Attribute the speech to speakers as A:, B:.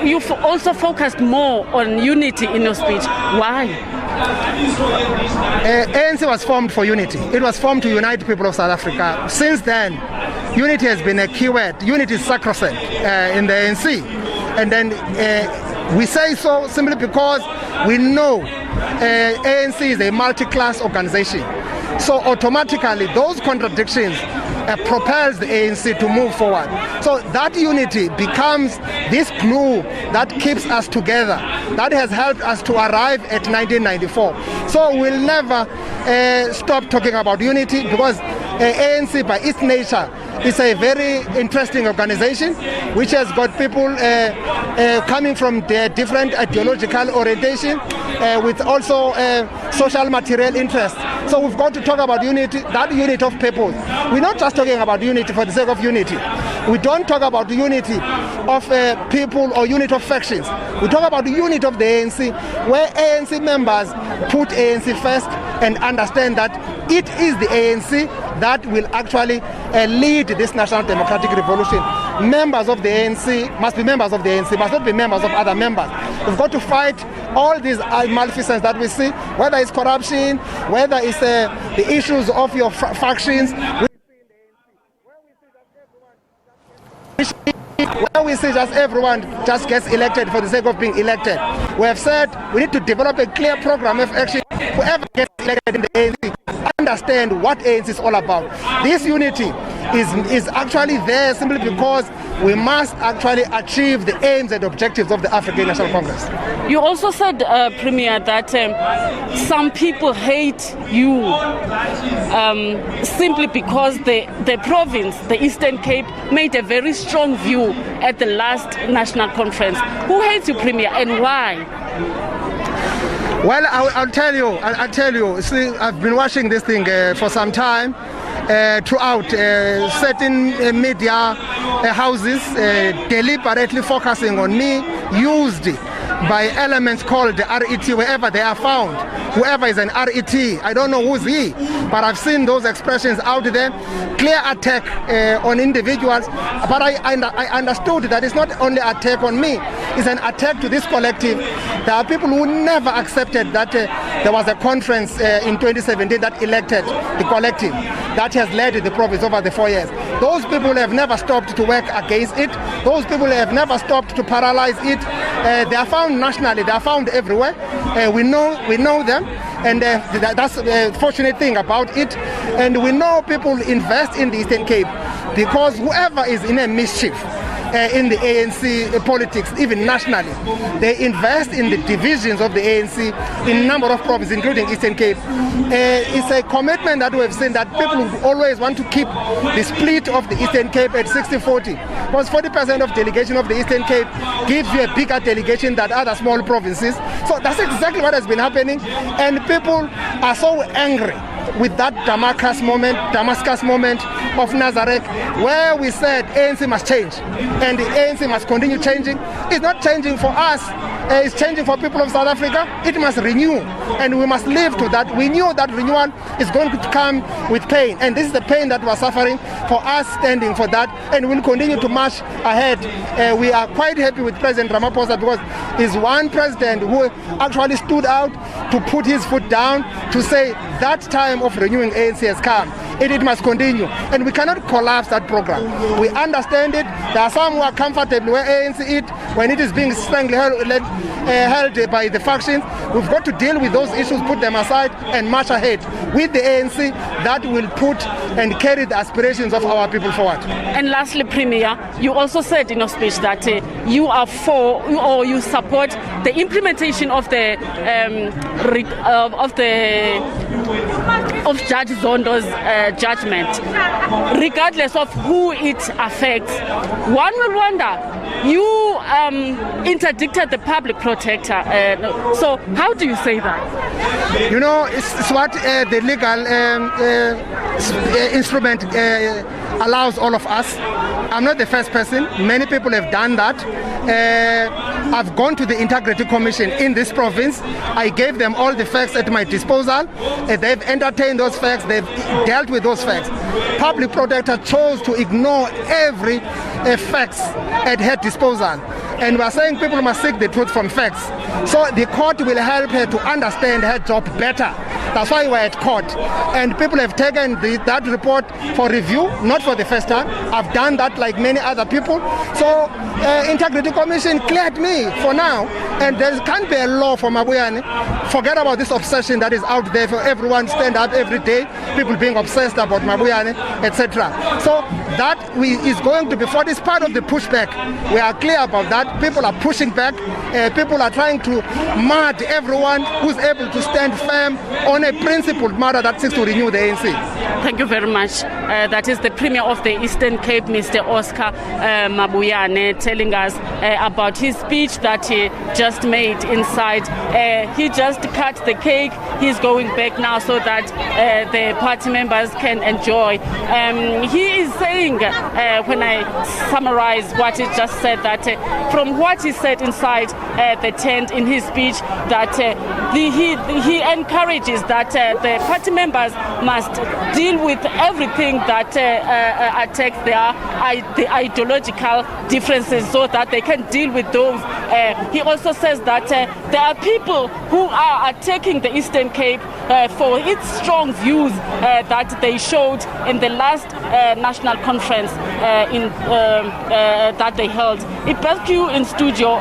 A: you've also focused more on unity in your speech. Why?
B: ANC was formed for unity. It was formed to unite the people of South Africa. Since then, unity has been a key word. Unity is sacrosanct in the ANC. And then we say so simply because we know ANC is a multi-class organization. So automatically, those contradictions propels the ANC to move forward. So that unity becomes this glue that keeps us together, that has helped us to arrive at 1994. So we'll never stop talking about unity, because ANC by its nature is a very interesting organization which has got people coming from their different ideological orientation with also social material interests. So we've got to talk about unity, that unity of purpose. We're not just talking about unity for the sake of unity. We don't talk about the unity of people or unity of factions. We talk about the unity of the ANC, where ANC members put ANC first and understand that it is the ANC that will actually lead this national democratic revolution. Members of the ANC must be members of the ANC, must not be members of other members. We've got to fight all these maleficence that we see, whether it's corruption, whether it's the issues of your factions. Where we see just everyone just gets elected for the sake of being elected. We have said we need to develop a clear program of action. Whoever gets elected in the ANC, understand what ANC is all about. This unity is actually there simply because we must actually achieve the aims and objectives of the African National Congress.
A: You also said, Premier, that some people hate you simply because the province, the Eastern Cape, made a very strong view at the last national conference. Who hates you, Premier, and why?
B: Well, I'll tell you. See, I've been watching this thing for some time. Throughout certain media houses deliberately focusing on me, used by elements called the RET wherever they are found. Whoever is an RET, I don't know who's he, but I've seen those expressions out there. Clear attack on individuals, but I understood that it's not only attack on me, it's an attack to this collective. There are people who never accepted that there was a conference in 2017 that elected the collective that has led the province over the 4 years. Those people have never stopped to work against it. Those people have never stopped to paralyze it. They are found nationally, they are found everywhere. We know them, and that's the fortunate thing about it. And we know people invest in the Eastern Cape because whoever is in a mischief in the ANC politics, even nationally, they invest in the divisions of the ANC in a number of provinces, including Eastern Cape. It's a commitment that we've seen that people always want to keep the split of the Eastern Cape at 60-40. Because 40% of delegation of the Eastern Cape gives you a bigger delegation than other small provinces. So that's exactly what has been happening. And people are so angry with that Damascus moment of Nazareth, where we said ANC must change and the ANC must continue changing. It's not changing for us, it's changing for people of South Africa. It must renew, and we must live to that. We knew that renewal is going to come with pain, and this is the pain that we're suffering. For us standing for that, and we'll continue to march ahead. We are quite happy with President Ramaphosa because he's one president who actually stood out to put his foot down to say that time of renewing ANC has come. It must continue, and we cannot collapse that program. We understand it. There are some who are comfortable where ANC is when it is being strongly held by the factions. We've got to deal with those issues, put them aside, and march ahead with the ANC that will put and carry the aspirations of our people forward.
A: And lastly, Premier, you also said in your speech that you are for, or you support the implementation of the of Judge Zondo's judgment, regardless of who it affects. One will wonder, you interdicted the public protector, so how do you say that?
B: You know, it's what the legal instrument allows all of us. I'm not the first person. Many people have done that. I've gone to the Integrity Commission in this province. I gave them all the facts at my disposal. They've entertained those facts. They've dealt with those facts. Public protector chose to ignore every facts at her disposal. And we are saying people must seek the truth from facts. So the court will help her to understand her job better. That's why we're at court. And people have taken that report for review, not for the first time. I've done that like many other people. So Integrity Commission cleared me for now. And there can't be a law for Mabuyane. Forget about this obsession that is out there for everyone stand up every day, people being obsessed about Mabuyane, etc. So that is going to be, for this part of the pushback, we are clear about that. People are pushing back. People are trying to mud everyone who's able to stand firm on a principled matter that seeks to renew the ANC.
A: Thank you very much. That is the Premier of the Eastern Cape, Mr. Oscar Mabuyane, telling us about his speech that he just made inside. He just cut the cake. He's going back now so that the party members can enjoy. He is saying, when I summarize what he just said, that from what he said inside the tent in his speech, that he encourages that the party members must deal with everything that attacks the ideological differences so that they can deal with those. He also says that there are people who are attacking the Eastern Cape for its strong views that they showed in the last national conference that they held. It back to you in studio.